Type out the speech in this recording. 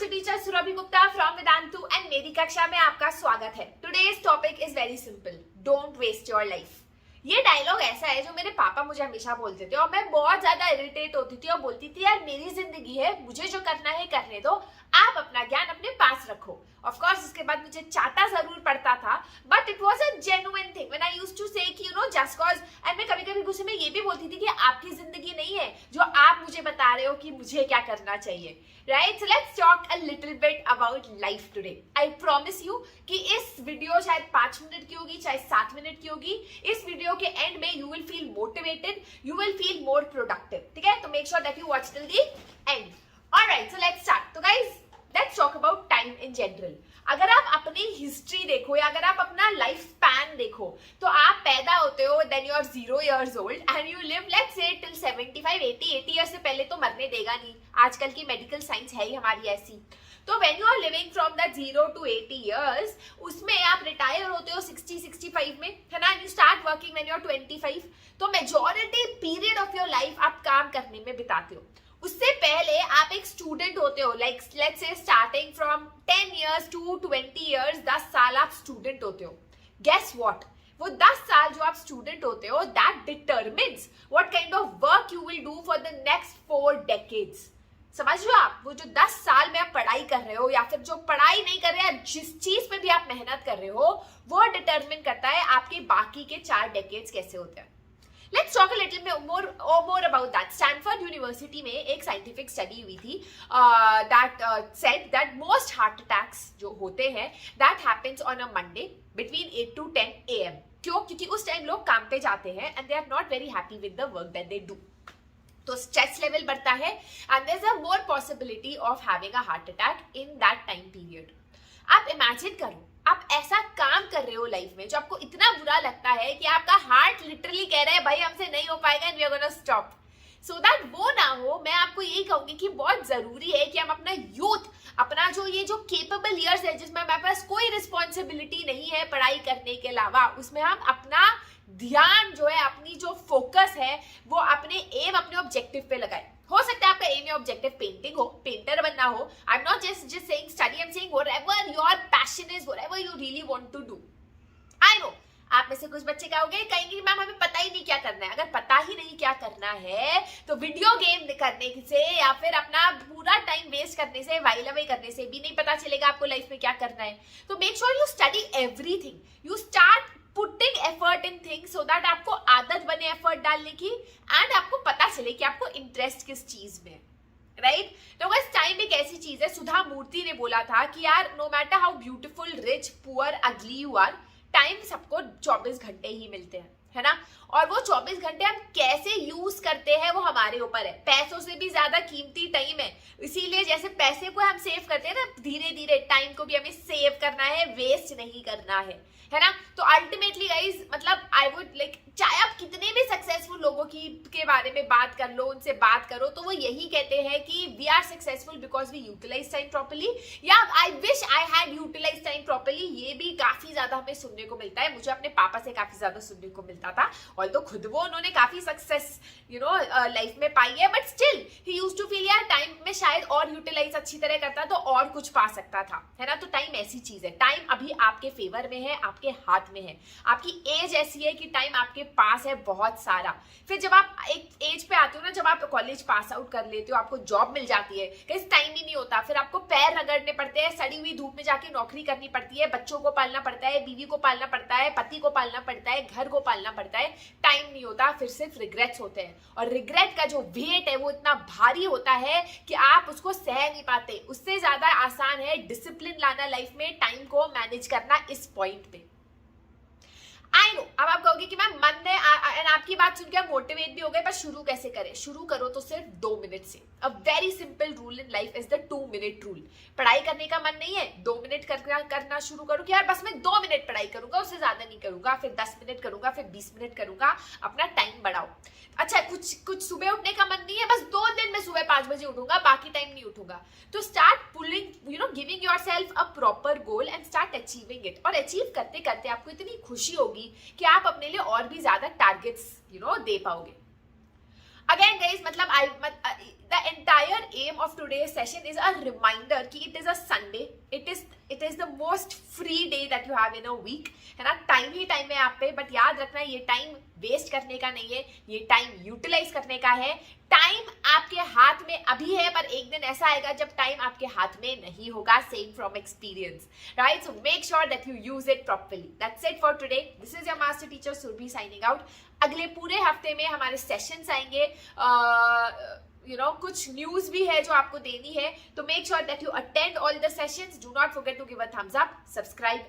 Your teacher Surabhi Gupta from Vedantu and मेरी कक्षा में आपका स्वागत है। Today's topic is very simple, don't waste your life. ये डायलॉग ऐसा है जो मेरे पापा मुझे हमेशा बोलते थे और मैं बहुत ज्यादा इरिटेट होती थी और बोलती थी यार मेरी जिंदगी है, मुझे जो करना है करने दो, आप अपना ज्ञान अपने पास रखो। ऑफ कोर्स इसके बाद मुझे चाटा जरूर पड़ता था, but it was a genuine thing when I used to say कि जस्ट कॉज। एंड मैं कभी-कभी गुस्से में ये भी बोलती थी कि आपकी जिंदगी नहीं है जो आप मुझे बता रहे हो कि मुझे क्या करना चाहिए, right? So let's talk a little bit about life today. I promise you कि इस वीडियो शायद 5 मिनट की होगी, चाहे 7 मिनट की होगी। इस वीडियो के एंड में you will feel motivated, you will feel more productive, ठीक है? तो make sure that you watch till the end. Alright, so let's start. तो guys let's talk about time in general. अगर आप अपनी हिस्ट्री देखो या अगर आप अपना लाइफ स्पैन देखो तो आप पैदा होते हो then you are 0 years old and you live let's say till 75 80 years से पहले तो मरने देगा नहीं। आजकल की मेडिकल साइंस है ही हमारी ऐसी। तो when you are living from the 0 to 80 years, उसमें आप रिटायर होते हो 60 65 में, है ना? You start working when you are 25। तो majority period of your life आप काम करने में बिताते हो। उससे पहले आप एक स्टूडेंट होते हो, like let's say starting from 10 years to 20 years, 10 साल आप स्टूडेंट होते हो। Guess what? वो 10 साल जो आप स्टूडेंट होते हो that determines what kind of work you will do for the next 4 decades। समझ रहे हो आप? वो जो 10 साल में आप पढ़ाई कर रहे हो या फिर जो पढ़ाई नहीं कर रहे हैं, जिस चीज पे भी आप मेहनत कर रहे हो, वो डिटरमिन करता है आपके बाकी के 4 decades कैसे होते हैं। Let's talk a little bit more about that. Stanford University में एक scientific study हुई थी that said that most heart attacks जो होते हैं that happens on a Monday between 8 to 10 AM। क्यों? क्योंकि उस टाइम लोग काम पे जाते हैं and they are not very happy with the work that they do। तो स्ट्रेस लेवल बढ़ता है and there's a more possibility of having a heart attack in that time period। आप इमेजिन करो, आप ऐसा काम कर रहे हो लाइफ में जो आपको इतना बुरा लगता है कि आपका हार्ट लिटरली कह रहा है भाई हमसे नहीं हो पाएगा and we are gonna stop. So that वो ना हो, मैं आपको यही कहूंगी कि बहुत जरूरी है कि हम अपना यूथ, अपना जो केपेबल ईयर्स है जिसमें हमारे पास कोई रिस्पॉन्सिबिलिटी नहीं है पढ़ाई करने के अलावा, उसमें हम अपना ध्यान जो है, अपनी जो फोकस है वो अपने एम, अपने ऑब्जेक्टिव पे लगाए। हो सकता है आपका एम या ऑब्जेक्टिव पेंटिंग हो, पेंटर बनना हो। I am not just saying study, I am saying whatever your passion is, whatever you really want to do. I know आप में से कुछ बच्चे कहेंगे मैम हमें पता ही नहीं क्या करना है। अगर पता ही नहीं क्या करना है तो वीडियो गेम करने से या फिर अपना पूरा टाइम वेस्ट करने से, वाइल अवे करने से भी नहीं पता चलेगा आपको लाइफ में क्या करना है। तो make sure you study everything, you start putting effort in things so that आपको आदत बने एफर्ट डालने की एंड आपको पता चले कि आपको इंटरेस्ट किस चीज में, राइट? तो बस टाइम एक ऐसी चीज है, सुधा मूर्ति ने बोला था कि यार no matter how beautiful, rich, poor, ugly you are, time सबको 24 घंटे ही मिलते हैं, है ना? और वो 24 घंटे हम कैसे यूज करते हैं वो हमारे ऊपर है। पैसों से भी ज्यादा कीमती टाइम है, इसीलिए जैसे पैसे को हम सेव करते हैं ना, धीरे धीरे टाइम को भी हमें सेव करना है, वेस्ट नहीं करना है ना? तो अल्टीमेटली गाइज मतलब आई वुड लाइक, चाहे आप कितने भी सक्सेसफुल लोगों के बारे में बात कर लो, उनसे बात करो, तो वो यही कहते हैं कि we are successful because we utilise time properly, या I wish I had utilise time properly. ये भी काफी ज्यादा हमें सुनने को मिलता है, मुझे अपने पापा से काफी ज्यादा सुनने को मिलता था। और तो खुद वो उन्होंने काफी सक्सेस लाइफ में पाई है, but still he used to feel यार टाइम में शायद और यूटिलाइज अच्छी तरह करता तो और कुछ पा सकता था, है ना? तो टाइम ऐसी चीज है, टाइम अभी आपके फेवर में है, आपके हाथ में है। आपकी एज ऐसी है कि टाइम आपके पास है बहुत सारा। फिर जब आप एक एज पे आते हो ना, जब आप कॉलेज पास आउट कर लेते हो, आपको जॉब मिल जाती है, कहीं टाइम ही नहीं होता, फिर आपको पैर रगड़ने पड़ते हैं, सड़ी हुई धूप में जाके नौकरी करनी पड़ती है, बच्चों को पालना पड़ता है, बीवी को पालना पड़ता है, पति को पालना पड़ता है, घर को पालना पड़ता है, टाइम नहीं होता, फिर सिर्फ रिग्रेट्स होते हैं। और रिग्रेट का जो वेट है वो इतना भारी होता है कि आप उसको सह नहीं पाते। उससे ज्यादा आसान है डिसिप्लिन लाना लाइफ में, टाइम को मैनेज करना इस पॉइंट पे। आई नो अब आप कहोगे कि मैम मन है, आपकी बात सुन के आप मोटिवेट भी हो गए, पर शुरू कैसे करें? शुरू करो तो सिर्फ 2 मिनट से। A very simple rule in life is the 2 minute rule. पढ़ाई करने का मन नहीं है, 2 मिनट करना शुरू करो कि यार बस मैं 2 मिनट पढ़ाई करूंगा, उससे ज्यादा नहीं करूंगा, फिर 10 मिनट करूंगा, फिर 20 मिनट करूंगा, अपना टाइम बढ़ाओ। अच्छा कुछ सुबह उठने का मन नहीं है, बस 2 दिन में सुबह 5 बजे उठूंगा, बाकी टाइम नहीं उठूंगा, तो start pulling giving yourself a proper goal and start achieving it. और अचीव करते करते आपको इतनी खुशी होगी कि आप अपने लिए और भी ज्यादा टारगेट्स दे पाओगे। अगेन गाइस मतलब the entire aim of today's session is a reminder कि it is a Sunday, it is the most free day that you have in a week, है ना. टाइम ही टाइम है आप पे, बट याद रखना ये टाइम वेस्ट करने का नहीं है, ये टाइम यूटिलाइज करने का है. टाइम आपके हाथ में अभी है, पर एक दिन ऐसा आएगा जब टाइम आपके हाथ में नहीं होगा. Same from experience, right? So make sure that you use it properly. That's it for today. This is your master teacher Surabhi signing out. अगले पूरे हफ्ते में हमारे सेशंस आएंगे. कुछ न्यूज भी है जो आपको देनी है, तो make sure that you attend all the sessions. Do not forget to give a thumbs up, subscribe